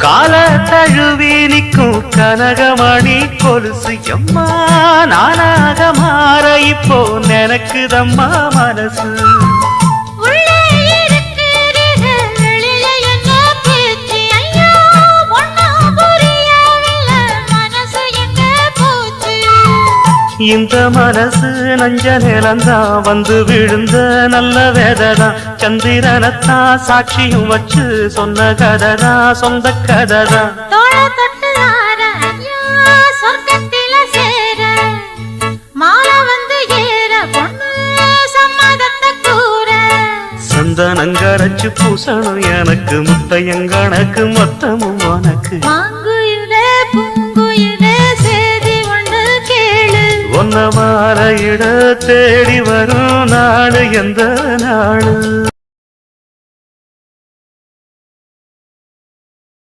கால தழுவி நிற்கும் கனகமணி கொலுசு எம்மா நானாக மாற இப்போ நினைக்குதம்மா மனசு. இந்த மனசு நஞ்ச நிலந்தான் வந்து விழுந்த நல்ல வேததான். சந்திரனத்தான் சாட்சியும் வச்சு சொன்ன கததான் சொந்த கததான். சந்தனங்கரைச்சு பூசணும் எனக்கு முத்தையங்கணக்கு மொத்தமும் உனக்கு. ஒன்ன மாற இட தேடி வரும் நாடு எந்த நாடு.